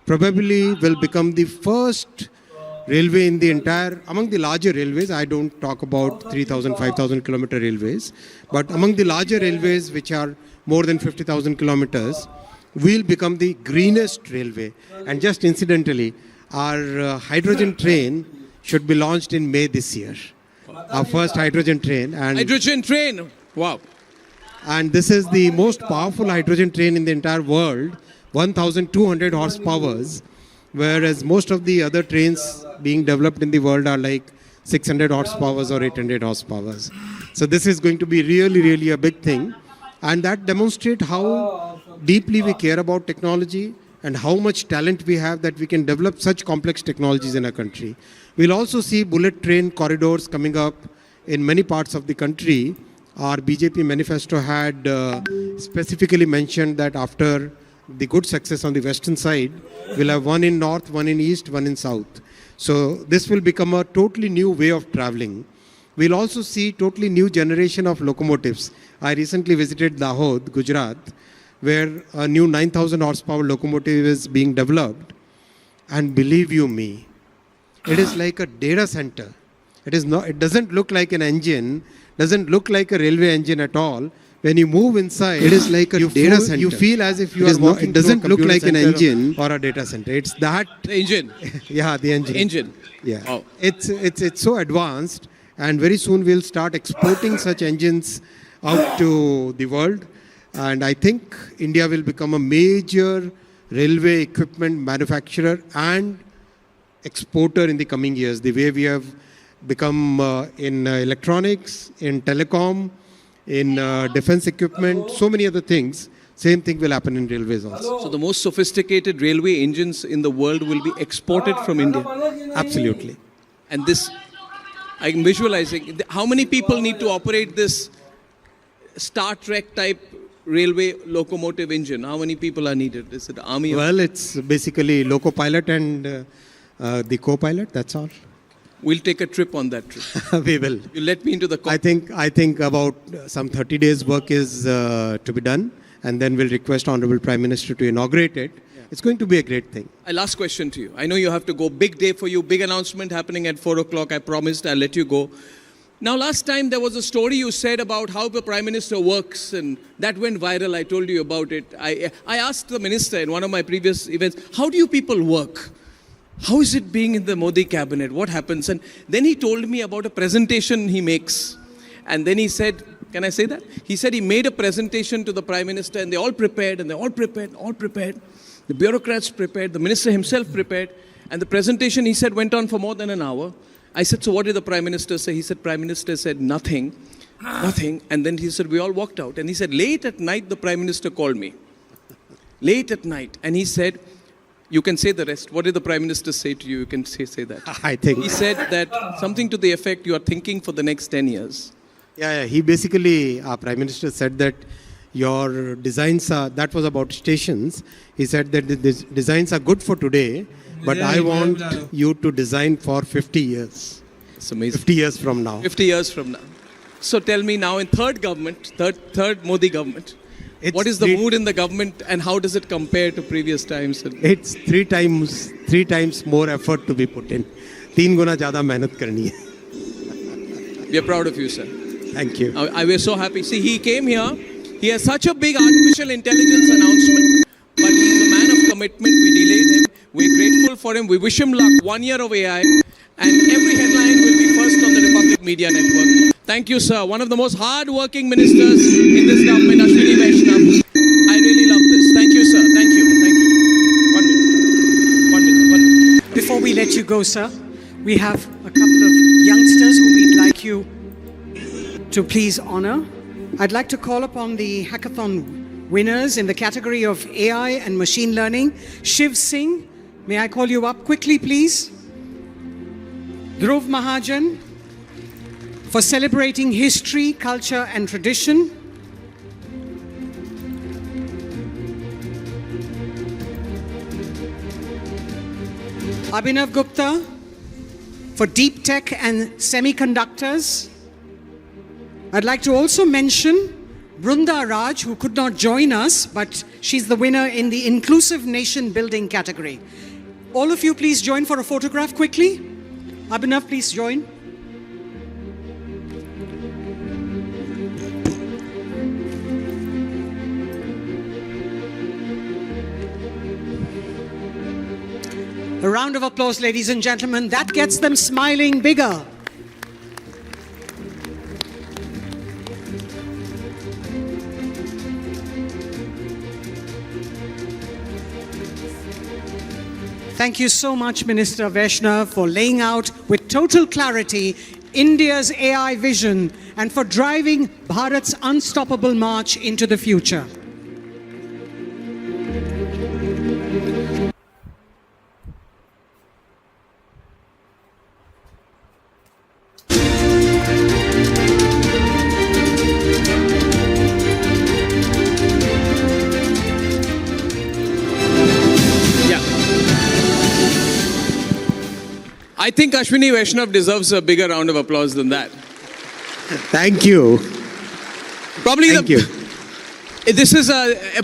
probably will become the first railway in the entire, among the larger railways. I don't talk about 3,000, 5,000 kilometer railways, but among the larger railways which are more than 50,000 kilometers, will become the greenest railway. And just incidentally, our hydrogen train should be launched in May this year. Our first hydrogen train. And hydrogen train, wow. And this is the most powerful hydrogen train in the entire world, 1,200 horsepowers, whereas most of the other trains being developed in the world are like 600 horsepowers or 800 horsepowers. So this is going to be really, really a big thing. And that demonstrates how deeply we care about technology and how much talent we have that we can develop such complex technologies in our country. We'll also see bullet train corridors coming up in many parts of the country. Our BJP manifesto had specifically mentioned that after the good success on the western side, we'll have one in north, one in east, one in south. So this will become a totally new way of traveling. We'll also see totally new generation of locomotives. I recently visited Dahod, Gujarat, where a new 9,000 horsepower locomotive is being developed. And believe you me, it is like a data center. It doesn't look like an engine, doesn't look like a railway engine at all. When you move inside, it is like a data center. You feel as if you are walking. It doesn't look like an engine or a data center. It's that. The engine. Yeah, the engine. Engine. Yeah. Oh. It's so advanced, and very soon we'll start exporting such engines out to the world. And I think India will become a major railway equipment manufacturer and exporter in the coming years. The way we have become in electronics, in telecom, in defense equipment, so many other things. Same thing will happen in railways also. So the most sophisticated railway engines in the world will be exported from India. Absolutely. And this, I'm visualizing, how many people need to operate this Star Trek type railway locomotive engine? How many people are needed? Is it army? Well, it's basically loco pilot and the co-pilot, that's all. We'll take a trip on that trip. We will. You let me into the I think about some 30 days work is to be done, and then we'll request Honorable Prime Minister to inaugurate it. Yeah. It's going to be a great thing. A last question to you. I know you have to go. Big day for you. Big announcement happening at 4 o'clock. I promised I'll let you go. Now, last time there was a story you said about how the Prime Minister works, and that went viral. I told you about it. I asked the Minister in one of my previous events, how do you people work? How is it being in the Modi cabinet? What happens? And then he told me about a presentation he makes. And then he said, can I say that? He said he made a presentation to the Prime Minister, and they all prepared, and they all prepared. The bureaucrats prepared, the Minister himself prepared. And the presentation, he said, went on for more than an hour. I said, so what did the Prime Minister say? He said, Prime Minister said nothing. And then he said, we all walked out. And he said, late at night, the Prime Minister called me. Late at night. And he said, you can say the rest. What did the Prime Minister say to you? You can say that. I think. He said that something to the effect you are thinking for the next 10 years. Yeah. He basically, our Prime Minister said that your designs are, that was about stations. He said that the designs are good for today, but I want you to design for 50 years. It's amazing. 50 years from now. 50 years from now. So tell me now, in third government, third Modi government, what is the mood in the government, and how does it compare to previous times? It's three times more effort to be put in. 3 guna zyada mehnat karni hai. We are proud of you, sir. Thank you. We're so happy. See, he came here. He has such a big artificial intelligence announcement, but he's a man of commitment. We delayed him. We're grateful for him. We wish him luck. 1 year of AI, and every headline will be first on the Republic Media Network. Thank you, sir. One of the most hard-working ministers in this government, Ashwini Vaishnav. I really love this. Thank you, sir. Thank you. 1 minute. Before we let you go, sir, we have a couple of youngsters who we'd like you to please honor. I'd like to call upon the hackathon winners in the category of AI and machine learning. Shiv Singh, may I call you up quickly, please? Dhruv Mahajan, for celebrating history, culture and tradition. Abhinav Gupta, for deep tech and semiconductors. I'd like to also mention Brunda Raj, who could not join us, but she's the winner in the Inclusive Nation Building category. All of you, please join for a photograph quickly. Abhinav, please join. A round of applause, ladies and gentlemen. That gets them smiling bigger. Thank you so much, Minister Vaishnav, for laying out with total clarity India's AI vision and for driving Bharat's unstoppable march into the future. I think Ashwini Vaishnav deserves a bigger round of applause than that. Thank you. Thank you. This is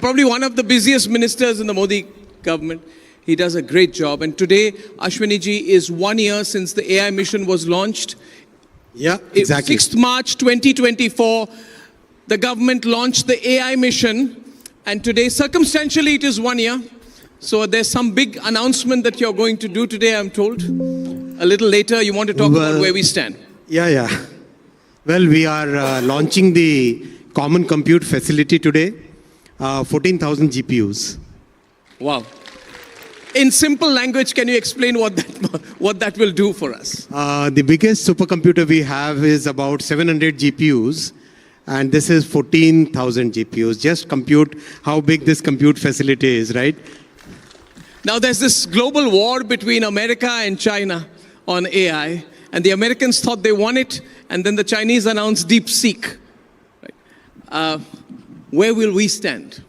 probably one of the busiest ministers in the Modi government. He does a great job. And today, Ashwini ji, is 1 year since the AI mission was launched. Yeah, exactly. 6th March 2024, the government launched the AI mission. And today, circumstantially, it is 1 year. So there's some big announcement that you're going to do today, I'm told. A little later, you want to talk about where we stand. Yeah. Well, we are launching the Common Compute Facility today. 14,000 GPUs. Wow. In simple language, can you explain what that will do for us? The biggest supercomputer we have is about 700 GPUs. And this is 14,000 GPUs. Just compute how big this compute facility is, right? Now, there's this global war between America and China on AI. And the Americans thought they won it. And then the Chinese announced DeepSeek. Right? Where will we stand?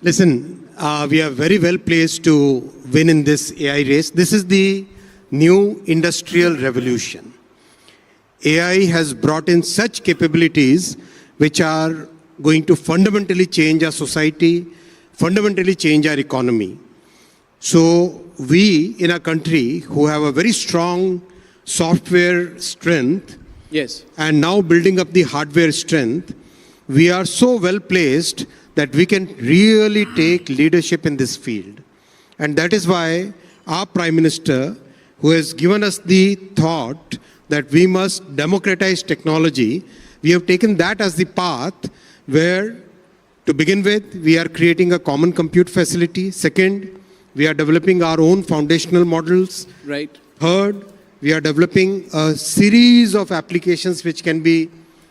Listen, we are very well placed to win in this AI race. This is the new industrial revolution. AI has brought in such capabilities which are going to fundamentally change our society, fundamentally change our economy. So we in our country who have a very strong software strength, yes, and now building up the hardware strength, we are so well placed that we can really take leadership in this field. And that is why our Prime Minister, who has given us the thought that we must democratize technology, we have taken that as the path where, to begin with, we are creating a common compute facility. Second, we are developing our own foundational models. Right. Third, we are developing a series of applications which can be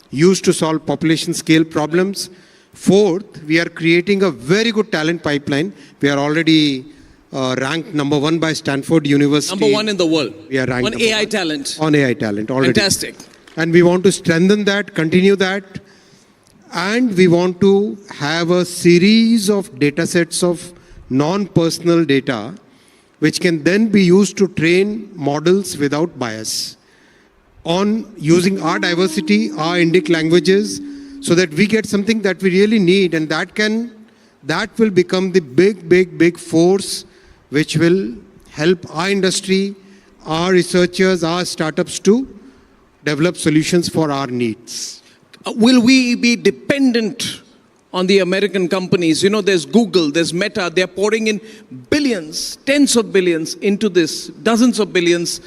used to solve population scale problems. Fourth, we are creating a very good talent pipeline. We are already ranked number 1 by Stanford University. Number 1 in the world. We are ranked on AI talent. On AI talent already. Fantastic. And we want to strengthen that, continue that. And we want to have a series of data sets of non-personal data which can then be used to train models without bias on using our diversity, our Indic languages, so that we get something that we really need, and that will become the big force which will help our industry, our researchers, our startups to develop solutions for our needs. Will we be dependent on the American companies? You know, there's Google, there's Meta, they're pouring in billions, tens of billions into this, dozens of billions.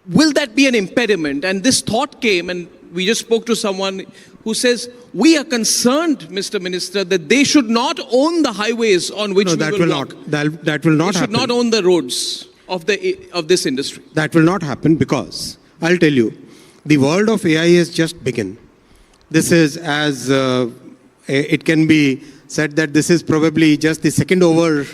Will that be an impediment? And this thought came, and we just spoke to someone who says, we are concerned, Mr. Minister, that they should not own the highways on which we will walk. That will not happen. They should not own the roads of this industry. That will not happen because, I'll tell you, the world of AI has just begun. This is, as it can be said, that this is probably just the second over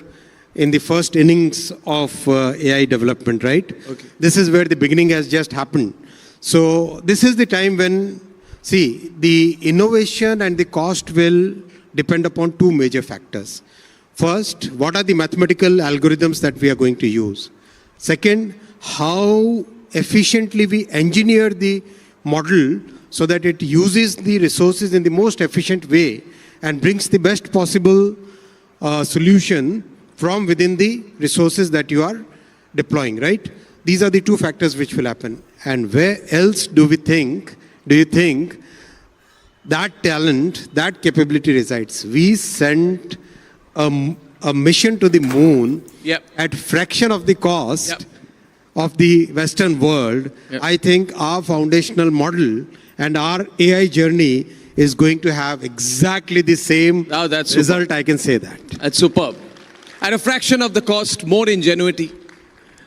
in the first innings of AI development, right? Okay. This is where the beginning has just happened. So this is the time when, see, the innovation and the cost will depend upon two major factors. First, what are the mathematical algorithms that we are going to use? Second, how efficiently we engineer the model so that it uses the resources in the most efficient way and brings the best possible solution from within the resources that you are deploying, right? These are the two factors which will happen. And where else do you think that talent, that capability resides? We sent a mission to the moon at fraction of the cost of the Western world. I think our foundational model and our AI journey is going to have exactly the same result, I can say that. That's superb. At a fraction of the cost, more ingenuity.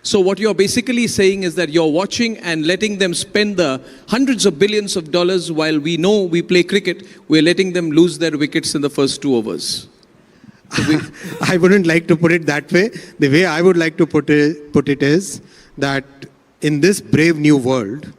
So what you're basically saying is that you're watching and letting them spend the hundreds of billions of dollars while we know we play cricket, we're letting them lose their wickets in the first 2 overs. So I wouldn't like to put it that way. The way I would like to put it is that in this brave new world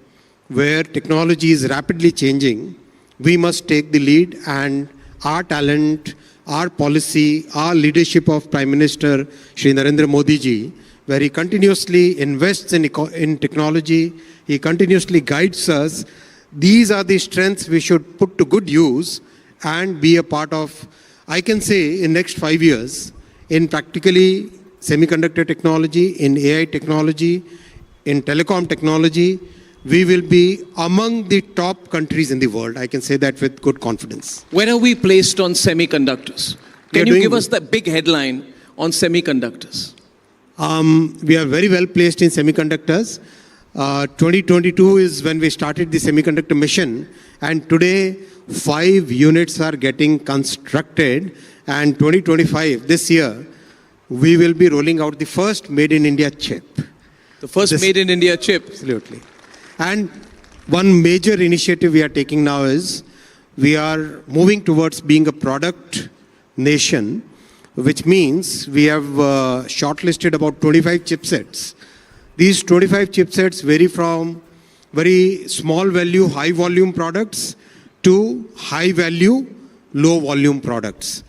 where technology is rapidly changing, we must take the lead, and our talent, our policy, our leadership of Prime Minister Shri Narendra Modi ji, where he continuously invests in technology, he continuously guides us. These are the strengths we should put to good use and be a part of. I can say in next 5 years, in practically semiconductor technology, in AI technology, in telecom technology, we will be among the top countries in the world. I can say that with good confidence. Where are we placed on semiconductors? Can you give us the big headline on semiconductors? We are very well placed in semiconductors. 2022 is when we started the semiconductor mission, and today 5 units are getting constructed, and 2025, this year, we will be rolling out the first made in India chip. The first made in India chip? Absolutely. And one major initiative we are taking now is we are moving towards being a product nation, which means we have shortlisted about 25 chipsets. These 25 chipsets vary from very small value, high volume products to high value, low volume products.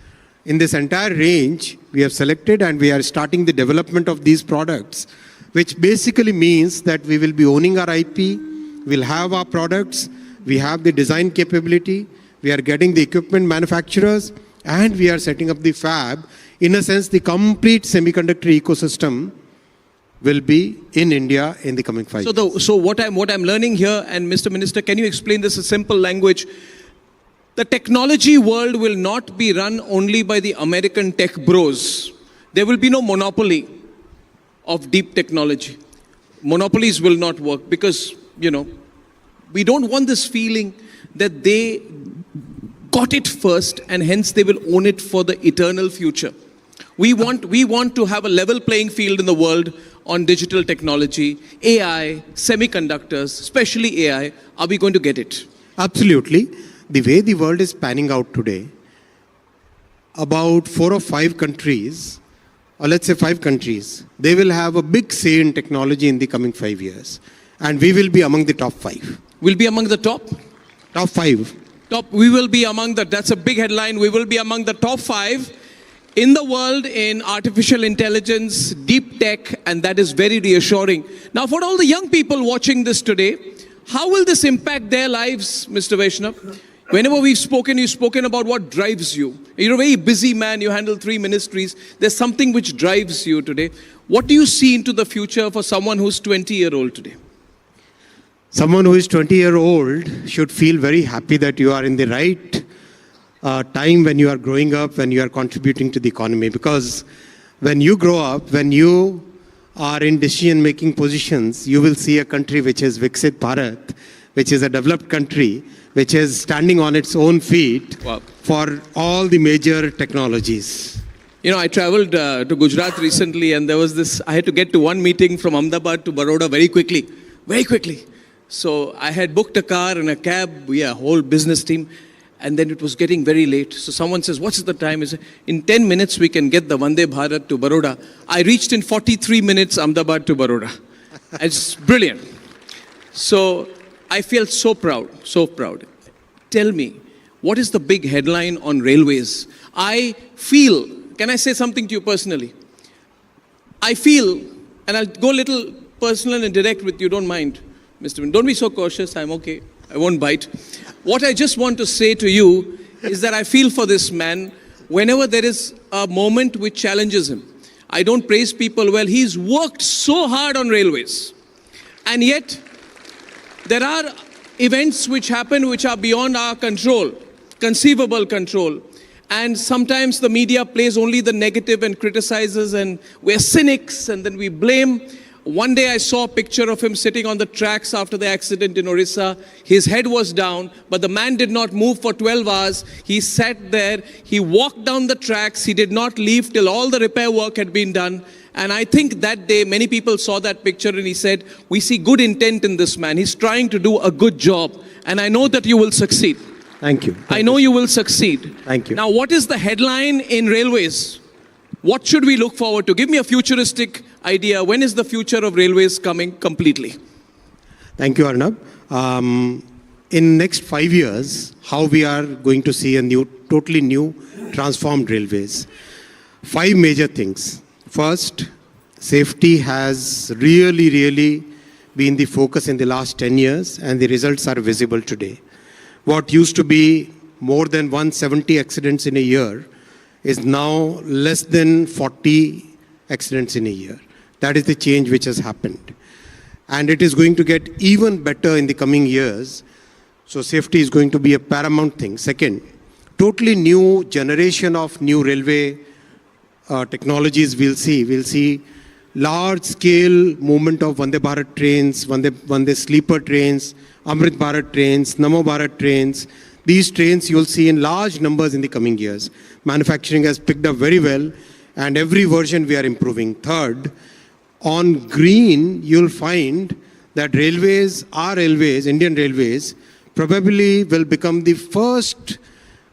In this entire range, we have selected and we are starting the development of these products, which basically means that we will be owning our IP, we'll have our products, we have the design capability, we are getting the equipment manufacturers, and we are setting up the fab. In a sense, the complete semiconductor ecosystem will be in India in the coming 5 years. So what I'm learning here, and Mr. Minister, can you explain this in simple language? The technology world will not be run only by the American tech bros. There will be no monopoly of deep technology. Monopolies will not work because, we don't want this feeling that they got it first and hence they will own it for the eternal future. We want to have a level playing field in the world on digital technology, AI, semiconductors, especially AI. Are we going to get it? Absolutely. The way the world is panning out today, about 4 or 5 countries, or let's say 5 countries, they will have a big say in technology in the coming 5 years. And we will be among the top 5. We'll be among the top? Top 5. We will be among that's a big headline. We will be among the top 5 in the world in artificial intelligence, deep tech, and that is very reassuring. Now, for all the young people watching this today, how will this impact their lives, Mr. Vaishnav? Whenever we've spoken, you've spoken about what drives you. You're a very busy man. You handle 3 ministries. There's something which drives you today. What do you see into the future for someone who's 20-year-old today? Someone who is 20-year-old should feel very happy that you are in the right time when you are growing up, when you are contributing to the economy. Because when you grow up, when you are in decision-making positions, you will see a country which is Viksit Bharat, which is a developed country, which is standing on its own feet for all the major technologies. I traveled to Gujarat recently, and there was this, I had to get to one meeting from Ahmedabad to Baroda very quickly. So I had booked a car and a cab, a whole business team, and then it was getting very late. So someone says, what's the time? I said, in 10 minutes we can get the Vande Bharat to Baroda. I reached in 43 minutes Ahmedabad to Baroda. It's brilliant. So I feel so proud. Tell me, what is the big headline on railways? I feel, can I say something to you personally? I feel, and I'll go a little personal and direct with you, don't mind, Mr. Don't be so cautious, I'm okay. I won't bite. What I just want to say to you is that I feel for this man whenever there is a moment which challenges him. I don't praise people well. He's worked so hard on railways. And yet, there are events which happen which are beyond our control, conceivable control. And sometimes the media plays only the negative and criticizes, and we're cynics and then we blame. One day I saw a picture of him sitting on the tracks after the accident in Orissa. His head was down, but the man did not move for 12 hours. He sat there, he walked down the tracks, he did not leave till all the repair work had been done. And I think that day many people saw that picture and he said, we see good intent in this man. He's trying to do a good job. And I know that you will succeed. Thank you. I know you will succeed. Thank you. Now, what is the headline in railways? What should we look forward to? Give me a futuristic idea. When is the future of railways coming completely? Thank you, Arnab. In next 5 years, how we are going to see a totally new, transformed railways. 5 major things. First, safety has really been the focus in the last 10 years, and the results are visible today. What used to be more than 170 accidents in a year is now less than 40 accidents in a year. That is the change which has happened. And it is going to get even better in the coming years. So safety is going to be a paramount thing. Second, totally new generation of new railway technologies we'll see. We'll see large-scale movement of Vande Bharat trains, Vande sleeper trains, Amrit Bharat trains, Namo Bharat trains. These trains you'll see in large numbers in the coming years. Manufacturing has picked up very well, and every version we are improving. Third, on green, you'll find that railways, our railways, Indian railways, probably will become the first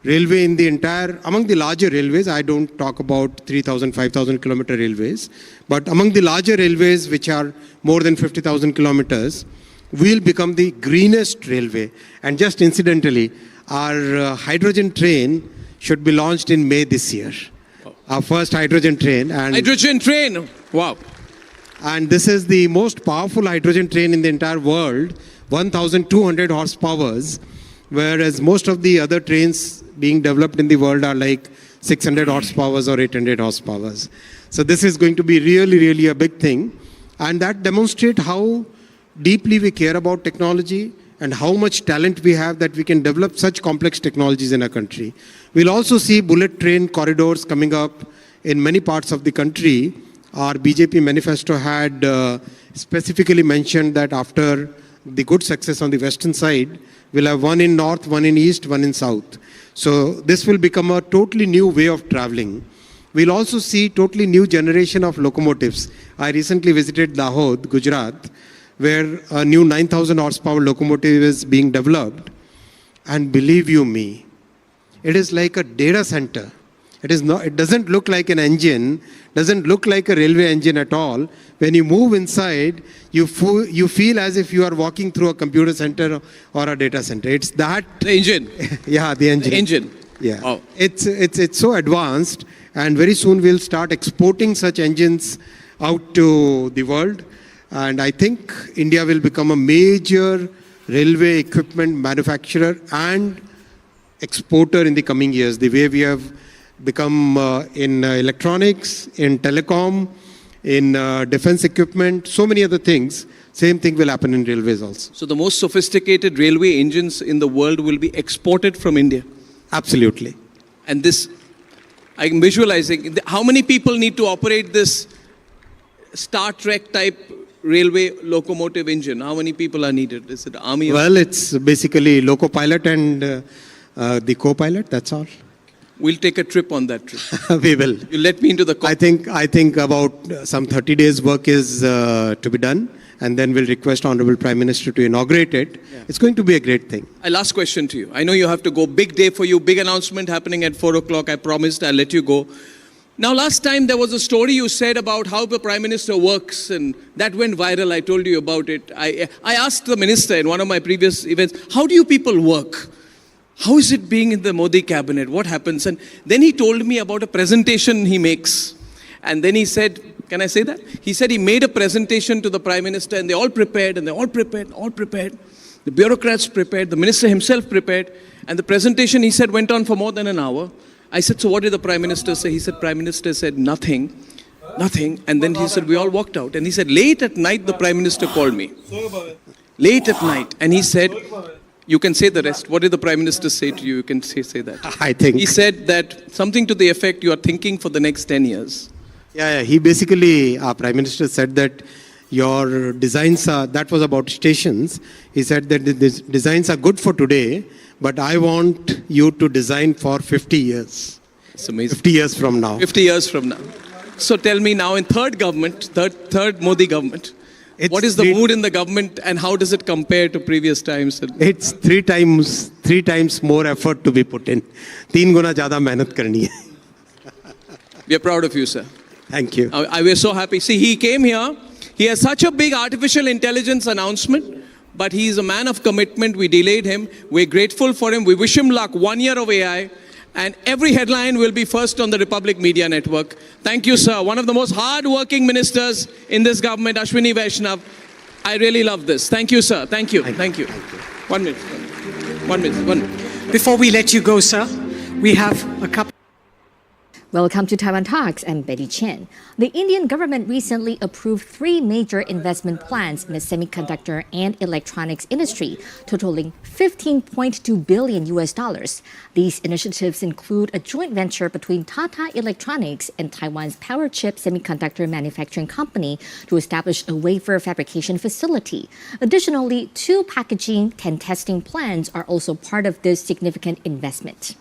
railway in the entire, among the larger railways. I don't talk about 3,000, 5,000 kilometer railways, but among the larger railways, which are more than 50,000 kilometers, will become the greenest railway. And just incidentally, our hydrogen train should be launched in May this year. Our first hydrogen train. Hydrogen train! Wow. And this is the most powerful hydrogen train in the entire world, 1,200 horsepowers, whereas most of the other trains being developed in the world are like 600 horsepowers or 800 horsepowers. So this is going to be really a big thing. And that demonstrates how deeply we care about technology and how much talent we have that we can develop such complex technologies in our country. We'll also see bullet train corridors coming up in many parts of the country. Our BJP manifesto had specifically mentioned that after the good success on the western side, we'll have one in north, one in east, one in south. So this will become a totally new way of traveling. We'll also see totally new generation of locomotives. I recently visited Dahod, Gujarat, where a new 9,000 horsepower locomotive is being developed. And believe you me, it is like a data center. It doesn't look like an engine, doesn't look like a railway engine at all. When you move inside, you feel as if you are walking through a computer center or a data center. It's that. The engine. Yeah, the engine. The engine. Yeah. Wow. It's so advanced, and very soon we'll start exporting such engines out to the world. And I think India will become a major railway equipment manufacturer and exporter in the coming years, the way we have become in electronics, in telecom, in defense equipment, so many other things. Same thing will happen in railways also. So the most sophisticated railway engines in the world will be exported from India? Absolutely. And this, I'm visualizing, how many people need to operate this Star Trek type railway locomotive engine? How many people are needed? Is it army? Well, it's basically loco pilot and the co-pilot, that's all. We'll take a trip on that trip. We will. You let me into the cockpit. I think about some 30 days work is to be done, and then we'll request Honorable Prime Minister to inaugurate it. Yeah. It's going to be a great thing. Last question to you. I know you have to go. Big day for you. Big announcement happening at 4 o'clock. I promised I'll let you go. Now, last time there was a story you said about how the Prime Minister works, and that went viral. I told you about it. I asked the Minister in one of my previous events, how do you people work? How is it being in the Modi cabinet? What happens? And then he told me about a presentation he makes. And then he said, can I say that? He said he made a presentation to the Prime Minister and they all prepared. The bureaucrats prepared, the minister himself prepared, and the presentation, he said, went on for more than an hour. I said, so what did the Prime Minister say? He said, Prime Minister said nothing. And then he said, we all walked out. And he said, late at night, the Prime Minister called me. Late at night. And he said, you can say the rest. What did the Prime Minister say to you? You can say that. I think. He said that something to the effect, you are thinking for the next 10 years. Yeah, he basically, our Prime Minister said that your designs are, that was about stations. He said that the designs are good for today, but I want you to design for 50 years. It's amazing. 50 years from now. 50 years from now. So tell me now, in third Modi government, what is the mood in the government and how does it compare to previous times? It's three times more effort to be put in. 3 guna zyada mehnat karni hai. We are proud of you, sir. Thank you. We're so happy. See, he came here. He has such a big artificial intelligence announcement, but he is a man of commitment. We delayed him. We're grateful for him. We wish him luck. 1 year of AI. And every headline will be first on the Republic Media Network. Thank you, sir. One of the most hard-working ministers in this government, Ashwini Vaishnav. I really love this. Thank you, sir. Thank you. Thank you. 1 minute. 1 minute. Before we let you go, sir, we have a couple. Welcome to Taiwan Talks. I'm Betty Chen. The Indian government recently approved 3 major investment plans in the semiconductor and electronics industry, totaling $15.2 billion. These initiatives include a joint venture between Tata Electronics and Taiwan's Power Chip Semiconductor Manufacturing Company to establish a wafer fabrication facility. Additionally, 2 packaging and testing plants are also part of this significant investment.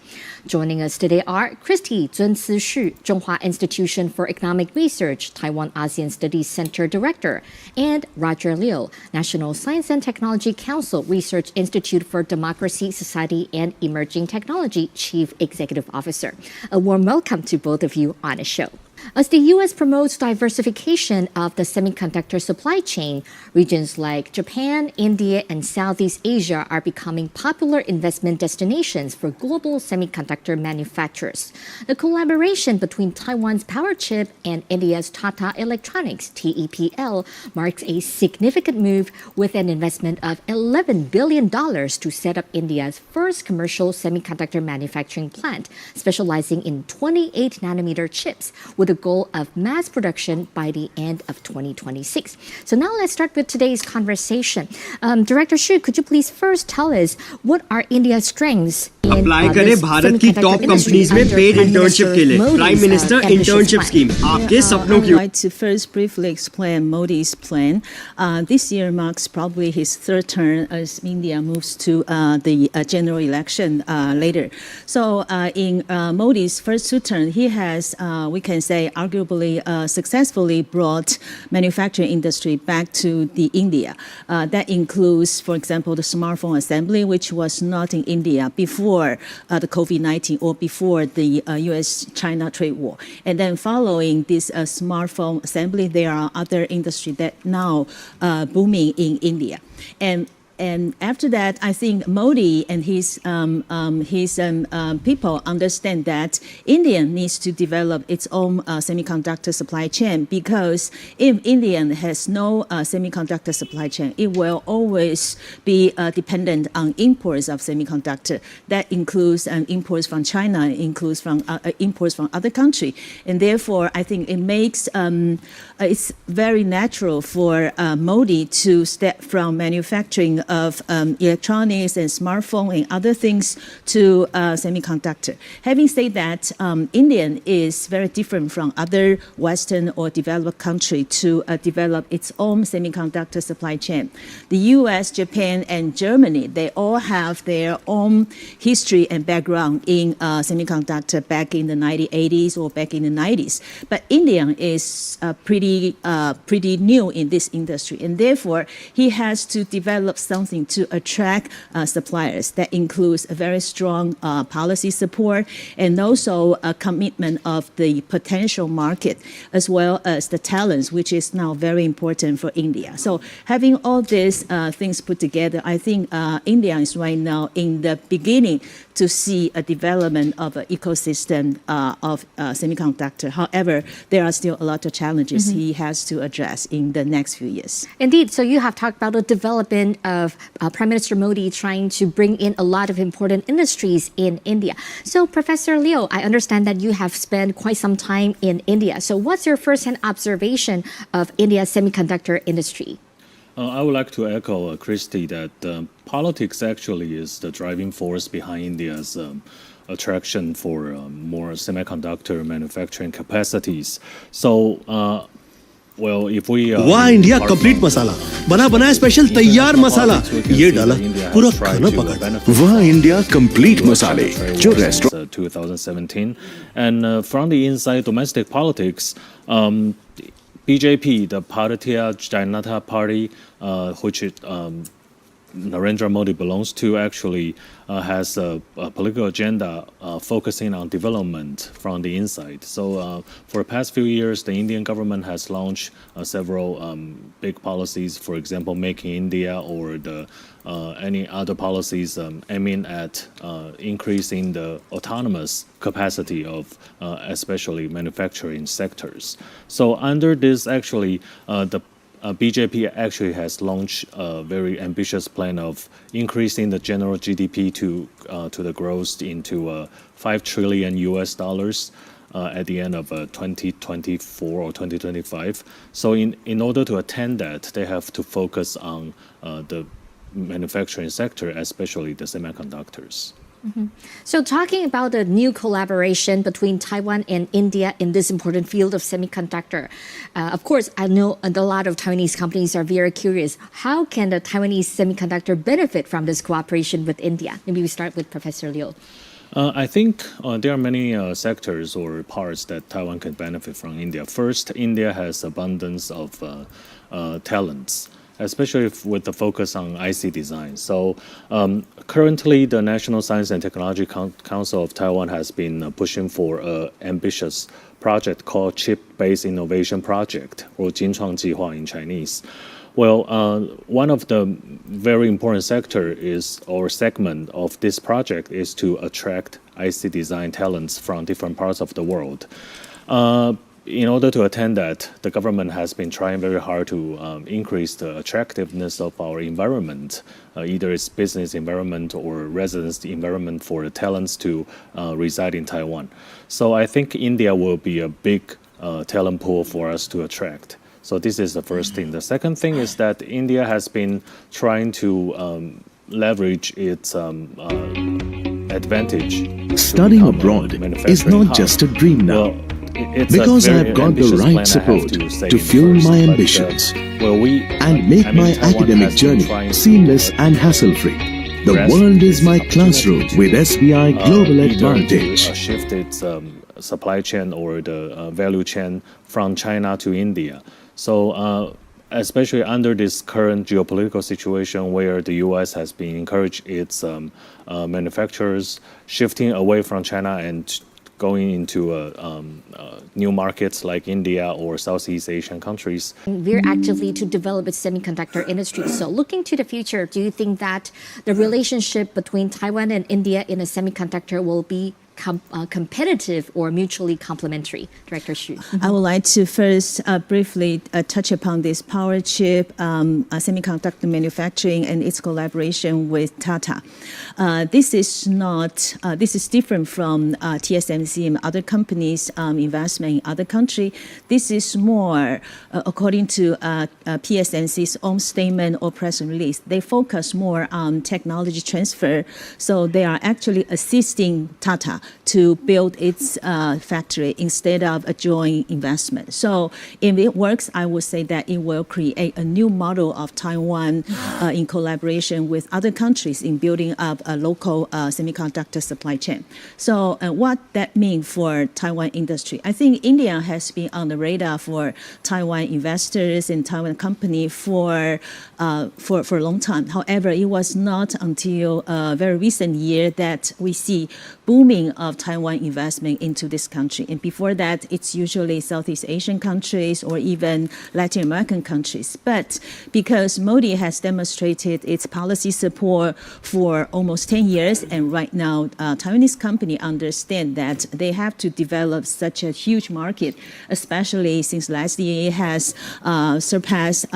Joining us today are Christy Zunci Shu, Zhonghua Institution for Economic Research, Taiwan ASEAN Studies Center Director, and Roger Liu, National Science and Technology Council Research Institute for Democracy, Society, and Emerging Technology Chief Executive Officer. A warm welcome to both of you on the show. As the U.S. promotes diversification of the semiconductor supply chain, regions like Japan, India, and Southeast Asia are becoming popular investment destinations for global semiconductor manufacturers. The collaboration between Taiwan's Power Chip and India's Tata Electronics, TEPL, marks a significant move with an investment of $11 billion to set up India's first commercial semiconductor manufacturing plant, specializing in 28-nanometer chips, with a goal of mass production by the end of 2026. So now let's start with today's conversation. Director Shu, could you please first tell us what are India's strengths apply करें भारत की top companies में paid internship के लिए prime minister internship scheme आपके सपनों की I'd like to first briefly explain Modi's plan. This year marks probably his 3rd term as India moves to the general election later. So in Modi's first 2 terms, he has, we can say, arguably successfully brought manufacturing industry back to the India. That includes, for example, the smartphone assembly, which was not in India before the COVID-19 or before the US-China trade war. And then following this smartphone assembly, there are other industries that now booming in India. And after that, I think Modi and his people understand that India needs to develop its own semiconductor supply chain, because if India has no semiconductor supply chain, it will always be dependent on imports of semiconductor. That includes imports from China, includes from imports from other countries, and therefore I think it makes it's very natural for Modi to step from manufacturing of electronics and smartphone and other things to semiconductor. Having said that, India is very different from other Western or developed country to develop its own semiconductor supply chain. The US, Japan, and Germany, they all have their own history and background in semiconductor back in the 1980s or back in the 90s. But India is pretty new in this industry, and therefore he has to develop something to attract suppliers. That includes a very strong policy support and also a commitment of the potential market as well as the talents, which is now very important for India. So having all these things put together, I think India is right now in the beginning to see a development of an ecosystem of semiconductor. However, there are still a lot of challenges he has to address in the next few years. Indeed. So you have talked about the development of of Prime Minister Modi trying to bring in a lot of important industries in India. So, Professor Liu, I understand that you have spent quite some time in India. So, what's your first-hand observation of India's semiconductor industry? I would like to echo Christy that politics actually is the driving force behind India's attraction for more semiconductor manufacturing capacities. So, well, if we वाह India complete मसाला बना बनाया special तैयार मसाला ये डाला पूरा खाना पकड़ वाह इंडिया कंप्लीट मसाले जो restaurant 2017 and from the inside domestic politics BJP, the Bharatiya Janata Party, which Narendra Modi belongs to, actually has a political agenda focusing on development from the inside. So for the past few years, the Indian government has launched several big policies, for example, Making India or the any other policies aiming at increasing the autonomous capacity of especially manufacturing sectors. So under this, actually, the BJP actually has launched a very ambitious plan of increasing the general GDP to the growth into $5 trillion at the end of 2024 or 2025. So in order to attain that, they have to focus on the manufacturing sector, especially the semiconductors. Mm-hmm. So talking about the new collaboration between Taiwan and India in this important field of semiconductor, of course, I know a lot of Taiwanese companies are very curious. How can the Taiwanese semiconductor benefit from this cooperation with India? Maybe we start with Professor Liu. I think there are many sectors or parts that Taiwan can benefit from India. First, India has abundance of talents, especially with the focus on IC design. So currently, the National Science and Technology Council of Taiwan has been pushing for an ambitious project called Chip-Based Innovation Project, or 金创计划 in Chinese. Well, one of the very important sector is, or segment of this project is to attract IC design talents from different parts of the world. In order to attain that, the government has been trying very hard to increase the attractiveness of our environment, either it's business environment or residence environment for the talents to reside in Taiwan. So I think India will be a big talent pool for us to attract. So this is the first thing. The second thing is that India has been trying to leverage its advantage. Studying abroad is not just a dream now. Well, because I have got the right support to fuel my ambitions and make my academic journey seamless and hassle-free. The world is my classroom with SBI Global Advantage. Shift its supply chain or the value chain from China to India. So especially under this current geopolitical situation where the U.S. has been encouraged its manufacturers shifting away from China and going into new markets like India or Southeast Asian countries. Very actively to develop its semiconductor industry. So looking to the future, do you think that the relationship between Taiwan and India in a semiconductor will be competitive or mutually complementary? Director Xu. I would like to first briefly touch upon this power chip semiconductor manufacturing and its collaboration with Tata. This is different from TSMC and other companies' investment in other countries. This is more, according to PSMC's own statement or press release, they focus more on technology transfer. So they are actually assisting Tata to build its factory instead of a joint investment. So if it works, I would say that it will create a new model of Taiwan in collaboration with other countries in building up a local semiconductor supply chain. So what that means for Taiwan industry? I think India has been on the radar for Taiwan investors and Taiwan company for a long time. However, it was not until a very recent year that we see booming of Taiwan investment into this country. And before that, it's usually Southeast Asian countries or even Latin American countries. But because Modi has demonstrated its policy support for almost 10 years, and right now Taiwanese company understand that they have to develop such a huge market, especially since last year it has surpassed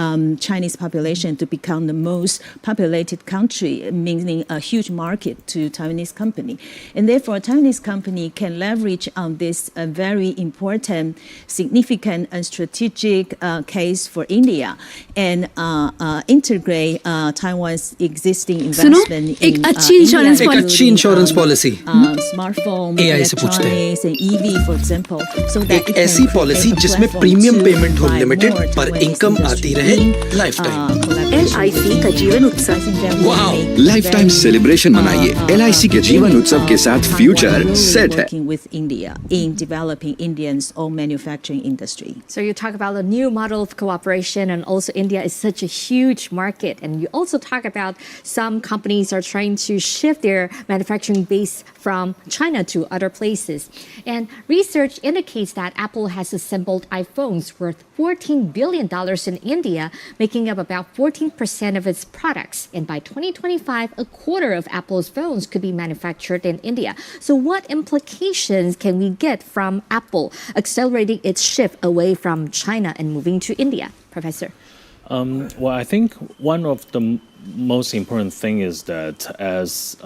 Chinese population to become the most populated country, meaning a huge market to Taiwanese company. And therefore, Taiwanese company can leverage on this very important, significant and strategic case for India and integrate Taiwan's existing investment in insurance policy smartphone, AI से पूछते हैं। electronics and EV, for example, so that एक it can ऐसी create policy a जिसमें platform premium to payment हो buy limited more पर Taiwanese income आती industry रहे in, life time. collaboration LIC का Jeevan Utsav wow, life time celebration मनाइए। LIC के जीवन उत्सव के साथ फ्यूचर सेट है। Working with India in developing India's own manufacturing industry. So you talk about a new model of cooperation, and also India is such a huge market. And you also talk about some companies are trying to shift their manufacturing base from China to other places. And research indicates that Apple has assembled iPhones worth $14 billion in India, making up about 14% of its products. And by 2025, a quarter of Apple's phones could be manufactured in India. So what implications can we get from Apple accelerating its shift away from China and moving to India, Professor? Well, I think one of the most important thing is that as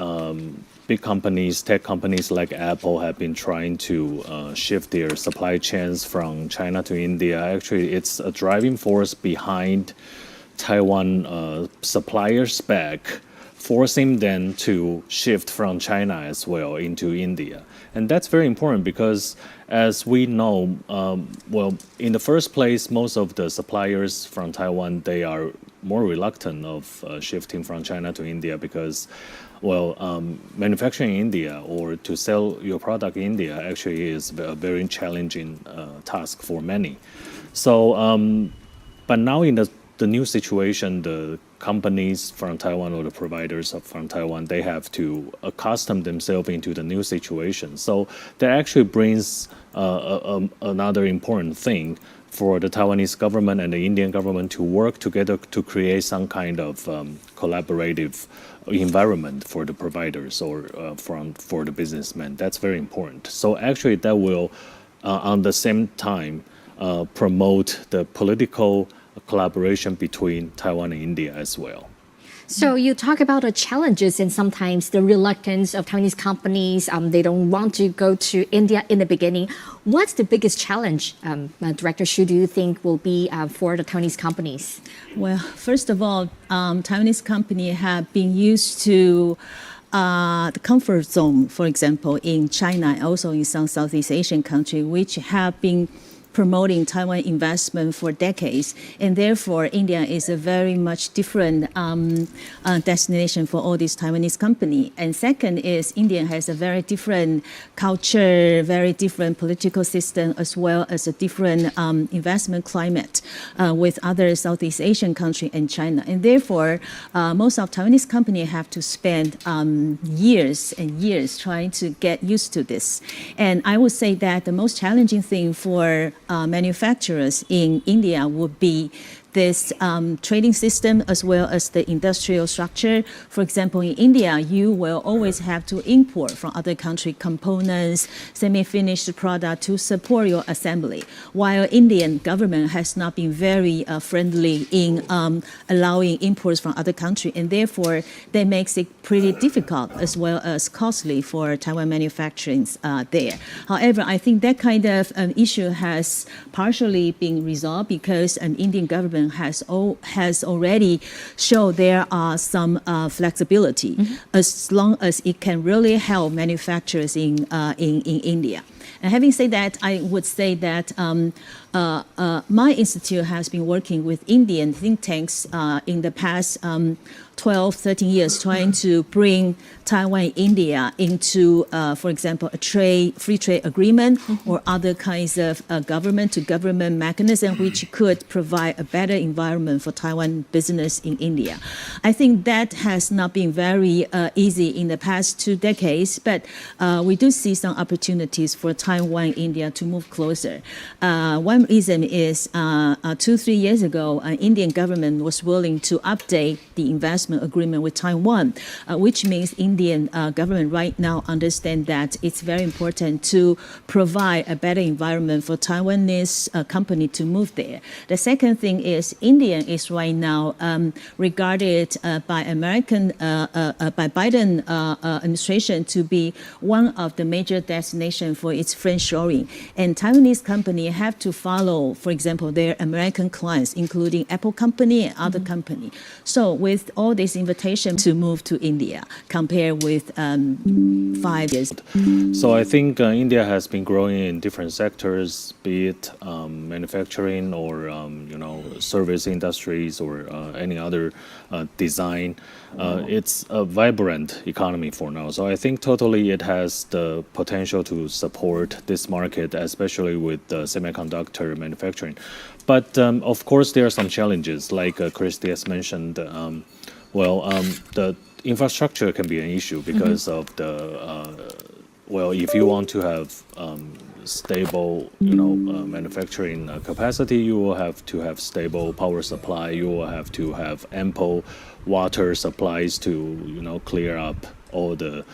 big companies, tech companies like Apple have been trying to shift their supply chains from China to India, actually it's a driving force behind Taiwan suppliers back, forcing them to shift from China as well into India. And that's very important because, as we know, well, in the first place, most of the suppliers from Taiwan, they are more reluctant of shifting from China to India because, well, manufacturing in India or to sell your product in India actually is a very challenging task for many. So, but now in the new situation, the companies from Taiwan or the providers from Taiwan, they have to accustom themselves into the new situation. So that actually brings another important thing for the Taiwanese government and the Indian government to work together to create some kind of collaborative environment for the providers or for the businessmen. That's very important. So actually that will, on the same time, promote the political collaboration between Taiwan and India as well. So you talk about the challenges and sometimes the reluctance of Taiwanese companies. They don't want to go to India in the beginning. What's the biggest challenge, Director Xu, do you think will be for the Taiwanese companies? Well, first of all, Taiwanese companies have been used to the comfort zone, for example, in China, also in some Southeast Asian countries, which have been promoting Taiwan investment for decades, and therefore India is a very much different destination for all these Taiwanese companies. And second is India has a very different culture, very different political system, as well as a different investment climate with other Southeast Asian countries and China. And therefore, most of Taiwanese companies have to spend years and years trying to get used to this. And I would say that the most challenging thing for manufacturers in India would be this trading system as well as the industrial structure. For example, in India, you will always have to import from other country components, semi-finished product to support your assembly, while Indian government has not been very friendly in allowing imports from other countries, and therefore that makes it pretty difficult as well as costly for Taiwan manufacturing there. However, I think that kind of issue has partially been resolved because an Indian government has already shown there are some flexibility as long as it can really help manufacturers in India. And having said that, I would say that my institute has been working with Indian think tanks in the past 12, 13 years, trying to bring Taiwan and India into, for example, a free trade agreement or other kinds of government-to-government mechanism which could provide a better environment for Taiwan business in India. I think that has not been very easy in the past 2 decades, but we do see some opportunities for Taiwan and India to move closer. One reason is 2-3 years ago, an Indian government was willing to update the investment agreement with Taiwan, which means Indian government right now understand that it's very important to provide a better environment for Taiwanese company to move there. The second thing is India is right now regarded by Biden administration to be one of the major destinations for its friendshoring, and Taiwanese company have to follow, for example, their American clients, including Apple company and other company. So with all this invitation to move to India, compared with 5 years. So I think India has been growing in different sectors, be it manufacturing or service industries or any other design. It's a vibrant economy for now. So I think totally it has the potential to support this market, especially with semiconductor manufacturing. But of course, there are some challenges, like Christy has mentioned. The infrastructure can be an issue because of the if you want to have stable, manufacturing capacity, you will have to have stable power supply. You will have to have ample water supplies to, clear up all the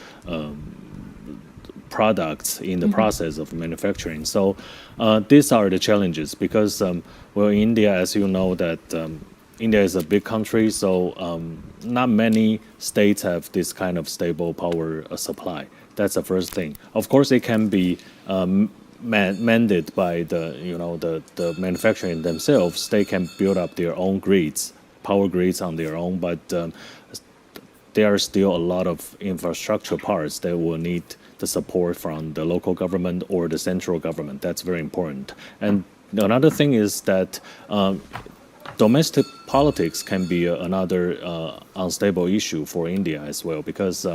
products in the process of manufacturing. So these are the challenges because, India, as you know, that India is a big country, so not many states have this kind of stable power supply. That's the first thing. Of course, it can be mended by the manufacturing themselves. They can build up their own grids, power grids on their own, but there are still a lot of infrastructure parts that will need the support from the local government or the central government. That's very important. And another thing is that domestic politics can be another unstable issue for India as well, because,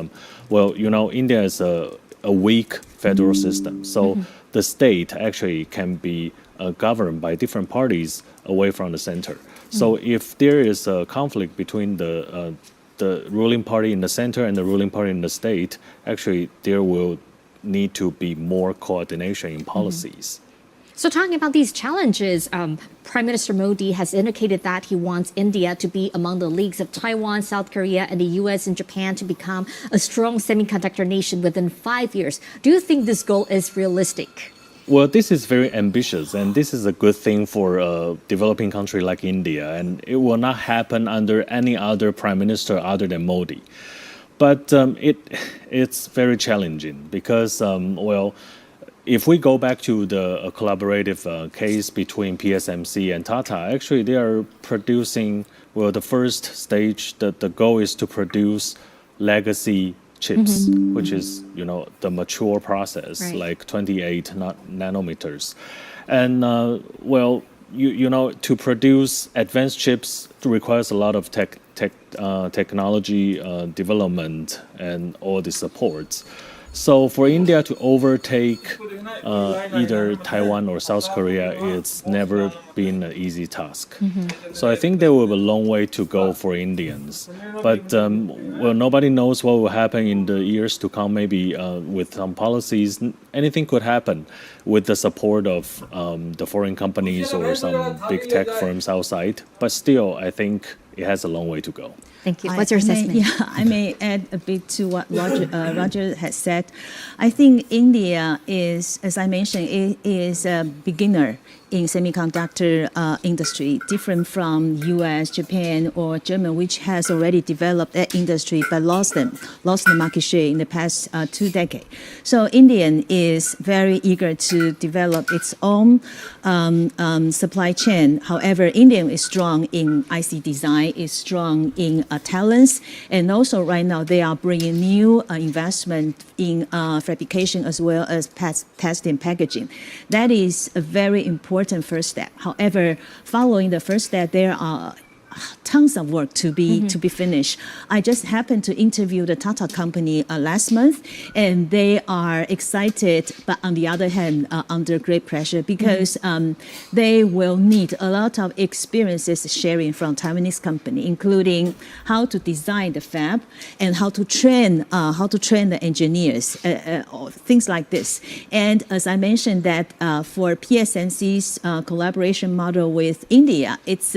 India is a weak federal system. So the state actually can be governed by different parties away from the center. So if there is a conflict between the ruling party in the center and the ruling party in the state, actually there will need to be more coordination in policies. So talking about these challenges, Prime Minister Modi has indicated that he wants India to be among the leagues of Taiwan, South Korea, and the US and Japan to become a strong semiconductor nation within 5 years. Do you think this goal is realistic? Well, this is very ambitious, and this is a good thing for a developing country like India, and it will not happen under any other prime minister other than Modi. But it's very challenging because, if we go back to the collaborative case between PSMC and Tata, actually they are producing, the first stage, the goal is to produce legacy chips, which is, the mature process, right, like 28 nanometers. And, to produce advanced chips requires a lot of technology development and all the supports. So for India to overtake either Taiwan or South Korea, it's never been an easy task. So I think there will be a long way to go for Indians. But nobody knows what will happen in the years to come. Maybe with some policies, anything could happen with the support of the foreign companies or some big tech firms outside. But still, I think it has a long way to go. Thank you. What's your assessment? I may add a bit to what Roger has said. I think India is, as I mentioned, is a beginner in semiconductor industry, different from U.S., Japan, or Germany, which has already developed that industry but lost the market share in the past 2 decades. So India is very eager to develop its own supply chain. However, India is strong in IC design, is strong in talents, and also right now they are bringing new investment in fabrication as well as test and packaging. That is a very important first step. However, following the first step, there are tons of work to be finished. I just happened to interview the Tata company last month, and they are excited, but on the other hand, under great pressure because they will need a lot of experiences sharing from Taiwanese company, including how to design the fab and how to train the engineers, things like this. And as I mentioned, that for PSMC's collaboration model with India, it's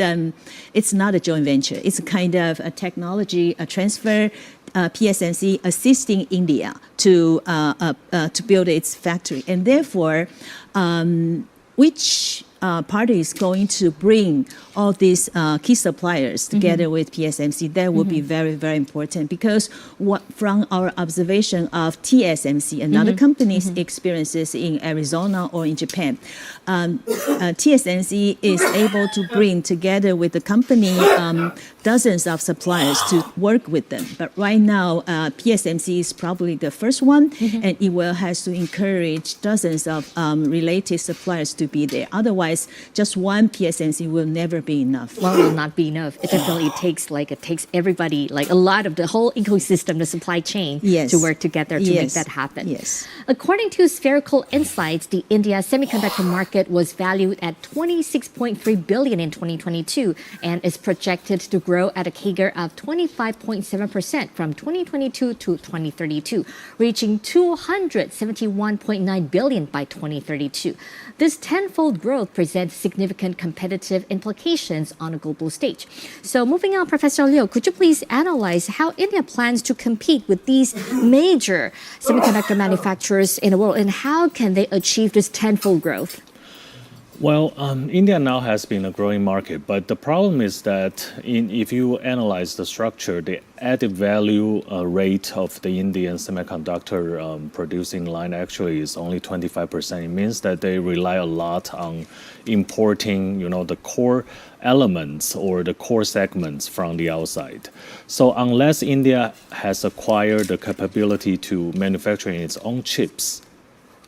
not a joint venture. It's a kind of a technology transfer. PSMC assisting India to build its factory, and therefore, which party is going to bring all these key suppliers together with PSMC? That will be very, very important because from our observation of TSMC and other companies' experiences in Arizona or in Japan, TSMC is able to bring together with the company dozens of suppliers to work with them. But right now, PSMC is probably the first one, and it will has to encourage dozens of related suppliers to be there. Otherwise, just one PSMC will never be enough. Well, it will not be enough. It definitely takes everybody, like a lot of the whole ecosystem, the supply chain, to work together to make that happen. Yes. According to Spherical Insights, the India semiconductor market was valued at 26.3 billion in 2022 and is projected to grow at a CAGR of 25.7% from 2022 to 2032, reaching 271.9 billion by 2032. This tenfold growth presents significant competitive implications on a global stage. So moving on, Professor Liu, could you please analyze how India plans to compete with these major semiconductor manufacturers in the world, and how can they achieve this tenfold growth? Well, India now has been a growing market, but the problem is that if you analyze the structure, the added value rate of the Indian semiconductor producing line actually is only 25%. It means that they rely a lot on importing, the core elements or the core segments from the outside. So unless India has acquired the capability to manufacture its own chips,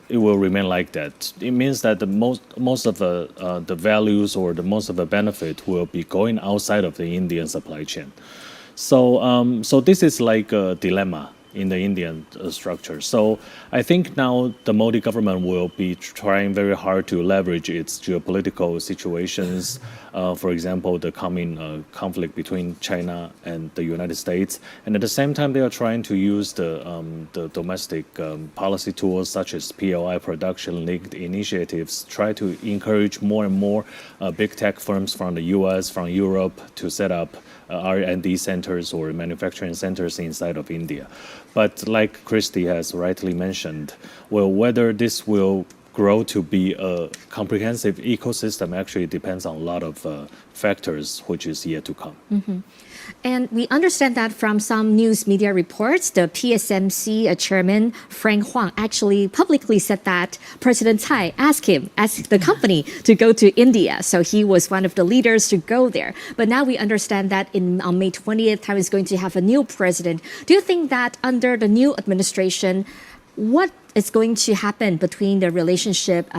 it will remain like that. It means that the most of the values or the most of the benefit will be going outside of the Indian supply chain. So this is like a dilemma in the Indian structure. So I think now the Modi government will be trying very hard to leverage its geopolitical situations. For example, the coming conflict between China and the United States, and at the same time they are trying to use the domestic policy tools such as PLI production linked initiatives, try to encourage more and more big tech firms from the US, from Europe to set up R&D centers or manufacturing centers inside of India. But like Christy has rightly mentioned, well, whether this will grow to be a comprehensive ecosystem actually depends on a lot of factors, which is yet to come. And we understand that from some news media reports, the PSMC chairman, Frank Huang, actually publicly said that President Tsai asked the company to go to India. So he was one of the leaders to go there. But now we understand that on May 20th, Taiwan is going to have a new president. Do you think that under the new administration, what is going to happen between the relationship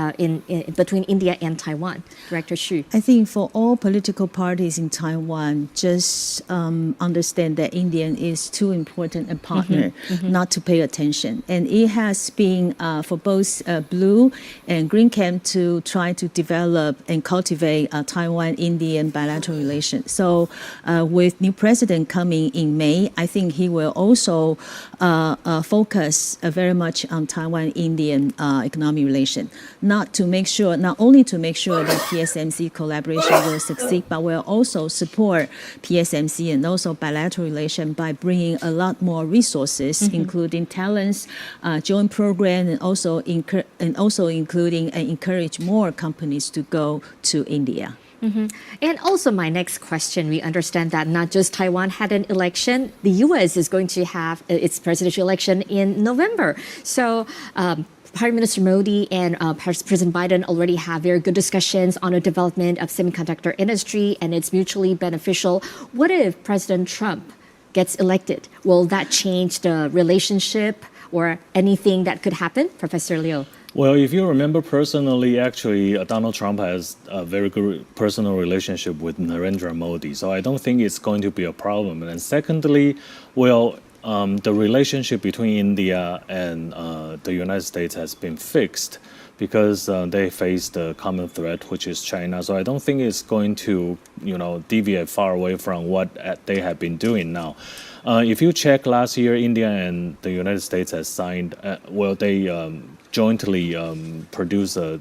between India and Taiwan? Director Xu. I think for all political parties in Taiwan, just understand that India is too important a partner not to pay attention. And it has been for both blue and green camp to try to develop and cultivate Taiwan-Indian bilateral relations. So with new president coming in May, I think he will also focus very much on Taiwan Taiwan-Indian economic relation, not only to make sure that PSMC collaboration will succeed, but will also support PSMC and also bilateral relation by bringing a lot more resources, including talents, joint program, and also including and encourage more companies to go to India. And also my next question, we understand that not just Taiwan had an election, the US is going to have its presidential election in November. So Prime Minister Modi and President Biden already have very good discussions on the development of semiconductor industry, and it's mutually beneficial. What if President Trump gets elected? Will that change the relationship or anything that could happen? Professor Liu. Well, if you remember personally, actually, Donald Trump has a very good personal relationship with Narendra Modi. So I don't think it's going to be a problem. And secondly, well, the relationship between India and the United States has been fixed because they face the common threat, which is China. So I don't think it's going to, deviate far away from what they have been doing now. If you check last year, India and the United States has signed, they jointly produced a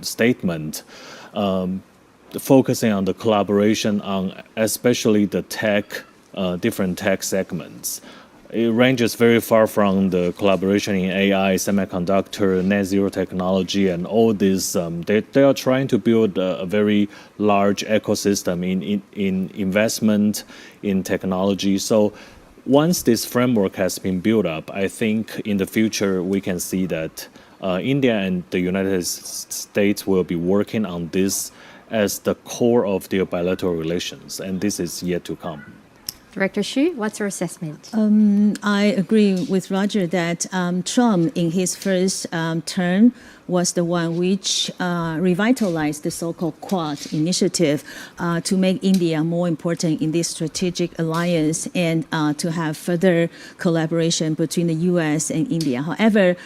statement focusing on the collaboration on especially the different tech segments. It ranges very far from the collaboration in AI, semiconductor, net zero technology, and all this. They are trying to build a very large ecosystem in investment, in technology. So once this framework has been built up, I think in the future we can see that India and the United States will be working on this as the core of their bilateral relations, and this is yet to come. Director Xu, what's your assessment? I agree with Roger that Trump, in his first term, was the one which revitalized the so-called Quad initiative to make India more important in this strategic alliance and to have further collaboration between the U.S. and India. However,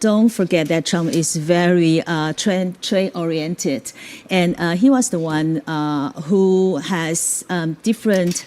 don't forget that Trump is very trade-oriented, and he was the one who has different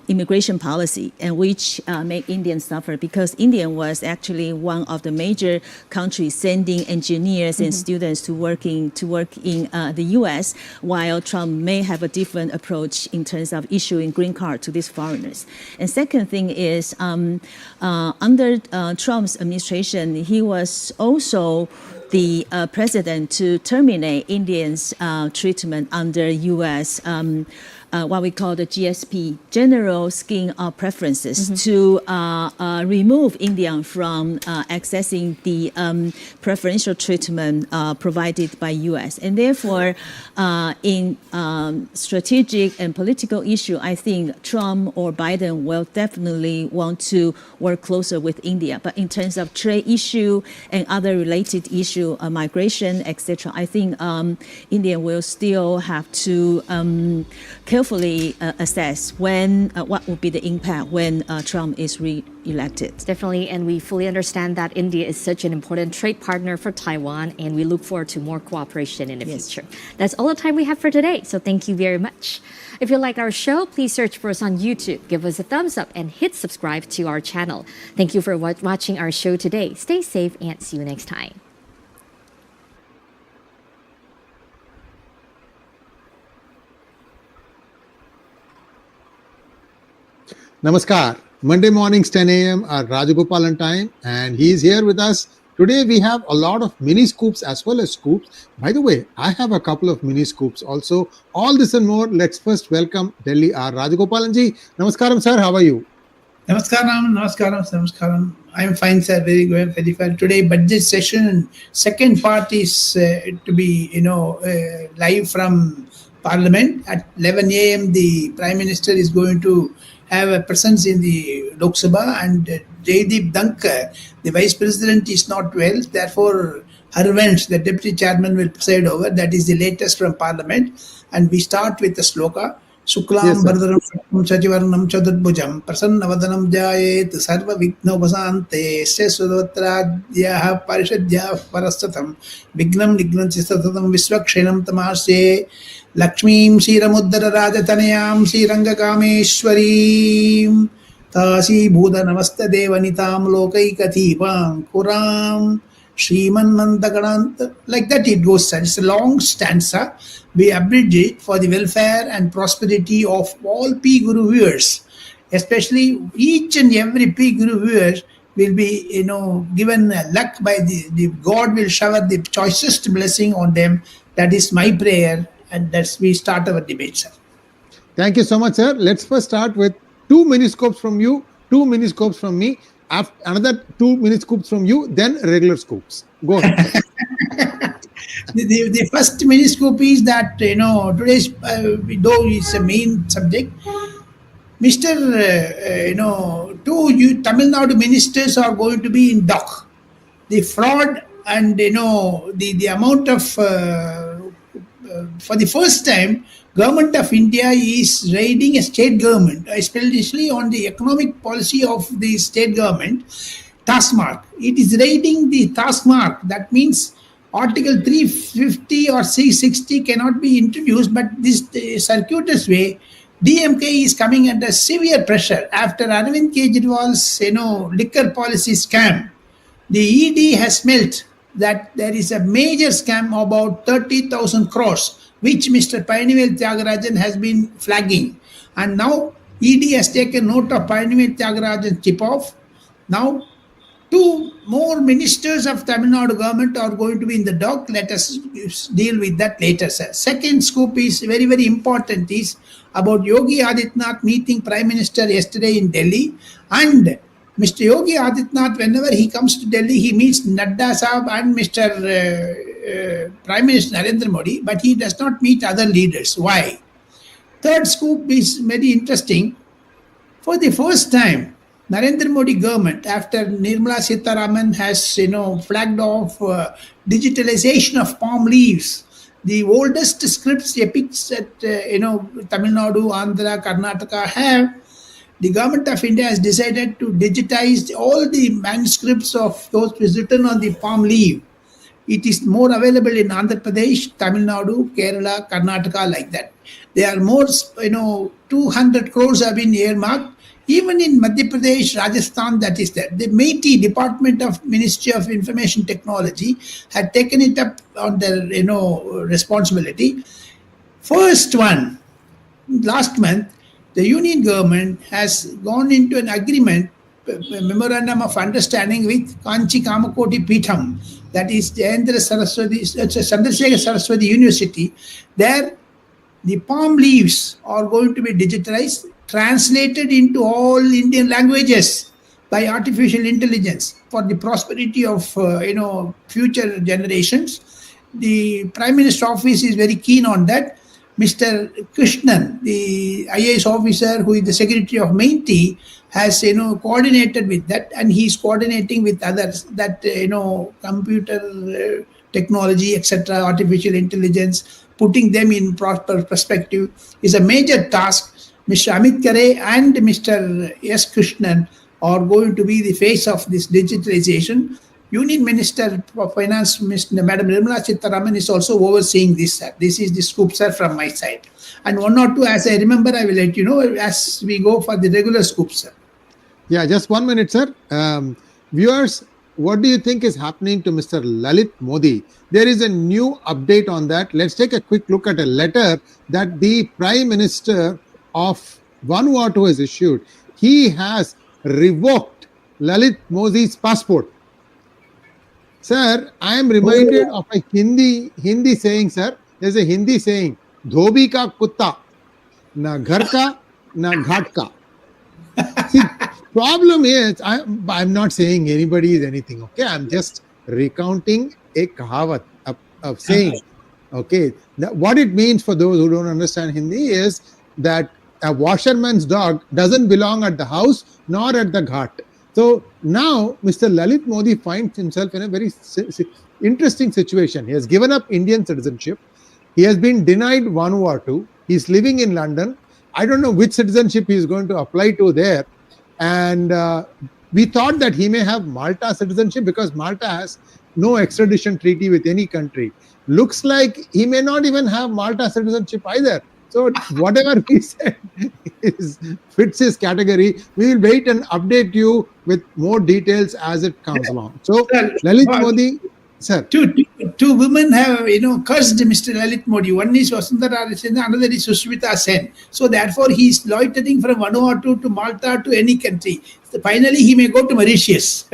immigration policy, and which made Indians suffer because India was actually one of the major countries sending engineers and students to work in the U.S., while Trump may have a different approach in terms of issuing green card to these foreigners. And second thing is, under Trump's administration, he was also the president to terminate Indians' treatment under U.S. What we call the GSP, General Scheme of Preferences, to remove India from accessing the preferential treatment provided by U.S. And therefore, in strategic and political issue, I think Trump or Biden will definitely want to work closer with India. But in terms of trade issue and other related issue, migration, etc., I think India will still have to carefully assess what will be the impact when Trump is re-elected. Definitely, and we fully understand that India is such an important trade partner for Taiwan, and we look forward to more cooperation in the future. That's all the time we have for today, so thank you very much. If you like our show, please search for us on YouTube, give us a thumbs up, and hit subscribe to our channel. Thank you for watching our show today. Stay safe and see you next time. Namaskar. Monday mornings 10 a.m. are Rajagopalan time, and he is here with us. Today we have a lot of mini scoops as well as scoops. By the way, I have a couple of mini scoops also. All this and more. Let's first welcome Delhi R. Rajagopalanji. Namaskaram, sir. How are you? Namaskaram. I'm fine, sir. Very good, very fine. Today, budget session. Second part is to be, live from Parliament at 11 a.m. The Prime Minister is going to have a presence in the Lok Sabha, and Jaideep Dhankar, the Vice President, is not well. Therefore, Harvansh, the Deputy Chairman, will preside over. That is the latest from Parliament. And we start with the sloka. Shuklam Bharadaram Sachivaranam Chadurбhujam Prasannavadanam Jayet Sarva Vignopasante Sesudvatradhyaha Parishadhyaha Parastatam Vignam Nignam Chistatam Visvakshenam Tamasye Lakshmim Shiramuddara Rajatanayam Shiranga Kameshwarim Tasi Bhuda Namaste Devanitam Lokaikatipam Kuram Shriman Mandakarant. Like that it goes, sir. It's a long stanza. We abridge it for the welfare and prosperity of all P Guru viewers. Especially each and every P Guru viewer will be, given luck by the God will shower the choicest blessing on them. That is my prayer, and that's we start our debate, sir. Thank you so much, sir. Let's first start with 2 miniscopes from you, 2 miniscopes from me, after another 2 miniscopes from you, then regular scopes. Go ahead. The first miniscope is that, today's, though it's a main subject, Mr. Two Tamil Nadu ministers are going to be in dock. The fraud and, the amount of, for the first time, Government of India is raiding a state government, especially on the economic policy of the state government, taskmark. It is raiding the taskmark. That means Article 350 or 360 cannot be introduced, but this circuitous way, DMK is coming under severe pressure after Arvind Kejriwal's liquor policy scam. The ED has smelt that there is a major scam about 30,000 crores, which Mr. Painivel Tyagarajan has been flagging. And now ED has taken note of Painivel Tyagarajan's tip-off. Now 2 more ministers of Tamil Nadu government are going to be in the dock. Let us deal with that later, sir. Second scoop is very, very important, is about Yogi Adityanath meeting Prime Minister yesterday in Delhi. And Mr. Yogi Adityanath, whenever he comes to Delhi, he meets Nadda Sahab and Mr. Prime Minister Narendra Modi, but he does not meet other leaders. Why? Third scoop is very interesting. For the first time, Narendra Modi government, after Nirmala Sitharaman has flagged off digitalization of palm leaves, the oldest scripts, epics that Tamil Nadu, Andhra, Karnataka have, the government of India has decided to digitize all the manuscripts of those written on the palm leaf. It is more available in Andhra Pradesh, Tamil Nadu, Kerala, Karnataka, like that. There are more, 200 crores have been earmarked. Even in Madhya Pradesh, Rajasthan, that is there. The MeitY, Department of Ministry of Information Technology, had taken it up on their, responsibility. First one, last month, the union government has gone into an agreement, a memorandum of understanding with Kanchi Kamakoti Pitham, that is Chandrasekhar Saraswati University. There, the palm leaves are going to be digitized, translated into all Indian languages by artificial intelligence for the prosperity of future generations. The Prime Minister office is very keen on that. Mr. Krishnan, the IAS officer who is the secretary of MeitY, has coordinated with that, and he is coordinating with others that computer technology, etc., artificial intelligence, putting them in proper perspective is a major task. Mr. Amit Khare and Mr. S. Krishnan are going to be the face of this digitalization. Union Minister for Finance, Madam Nirmala Sitharaman, is also overseeing this, sir. This is the scoop, sir, from my side. And 1 or 2, as I remember, I will let you know as we go for the regular scoop, sir. Yeah, just 1 minute, sir. Viewers, what do you think is happening to Mr. Lalit Modi? There is a new update on that. Let's take a quick look at a letter that the Prime Minister of Vanuatu has issued. He has revoked Lalit Modi's passport. Sir, I am reminded of a Hindi saying, sir. There's a Hindi saying, "Dhobi ka kutta, na ghar ka, na ghat ka." See, problem is, I'm not saying anybody is anything. Okay, I'm just recounting a kahavat of saying. Okay, what it means for those who don't understand Hindi is that a washerman's dog doesn't belong at the house nor at the ghat. So now Mr. Lalit Modi finds himself in a very interesting situation. He has given up Indian citizenship. He has been denied Vanuatu. He's living in London. I don't know which citizenship he is going to apply to there. And we thought that he may have Malta citizenship because Malta has no extradition treaty with any country. Looks like he may not even have Malta citizenship either. So whatever he said fits his category. We will wait and update you with more details as it comes along. So Lalit Modi, sir. Two women have cursed Mr. Lalit Modi. One is Vasundhara Sen, another is Sushmita Sen. So therefore he is loitering from Vanuatu to Malta to any country. So finally he may go to Mauritius.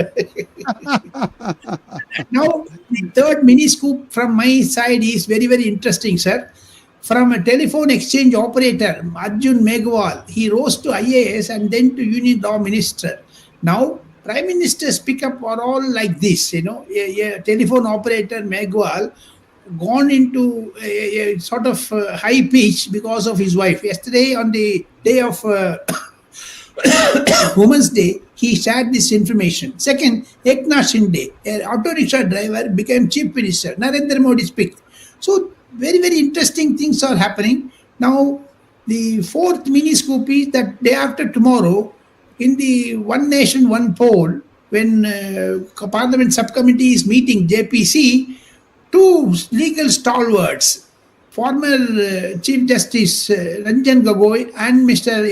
Now the third mini scoop from my side is very, very interesting, sir. From a telephone exchange operator, Arjun Megwal, he rose to IAS and then to Union Law Minister. Now Prime Ministers pick up are all like this, a telephone operator Megwal gone into a sort of high pitch because of his wife. Yesterday, on the day of Women's Day, he shared this information. Second, Eknath Shinde, an auto rickshaw driver, became chief minister. Narendra Modi picked. So very, very interesting things are happening. Now, the fourth mini scoop is that day after tomorrow, in the One Nation, One Poll, when Parliament Subcommittee is meeting, JPC, two legal stalwarts, former Chief Justice Ranjan Gogoi and Mr.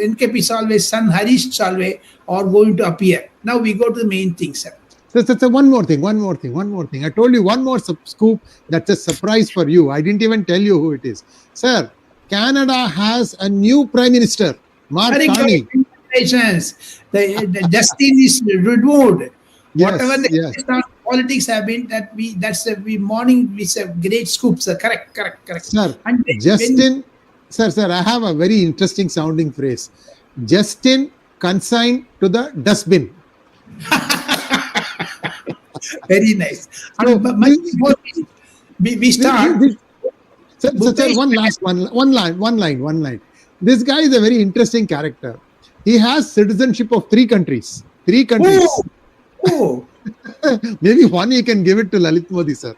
NKP Salve's son Harish Salve are going to appear. Now we go to the main thing, sir. So one more thing. I told you one more scoop that's a surprise for you. I didn't even tell you who it is. Sir, Canada has a new Prime Minister, Mark Carney. Congratulations. The Justin is removed. Whatever the politics have been, morning is a great scoop, sir. Correct. Sir, Justin, sir, I have a very interesting sounding phrase. Justin consigned to the dustbin. Very nice. We start. Sir, one line. This guy is a very interesting character. He has citizenship of three countries. Oh. Maybe one you can give it to Lalit Modi, sir.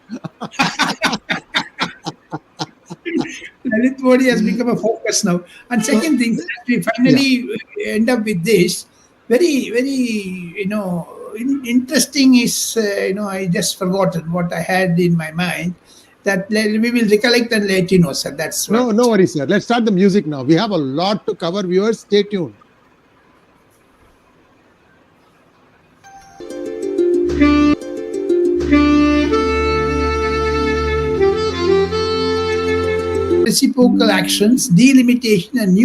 Lalit Modi has become a focus now. And second thing, we finally end up with this. Very, very, interesting is, I just forgotten what I had in my mind. That we will recollect and let you know, sir. That's no worries, sir. Let's start the music now. We have a lot to cover, viewers. Stay tuned. Reciprocal actions, delimitation, and new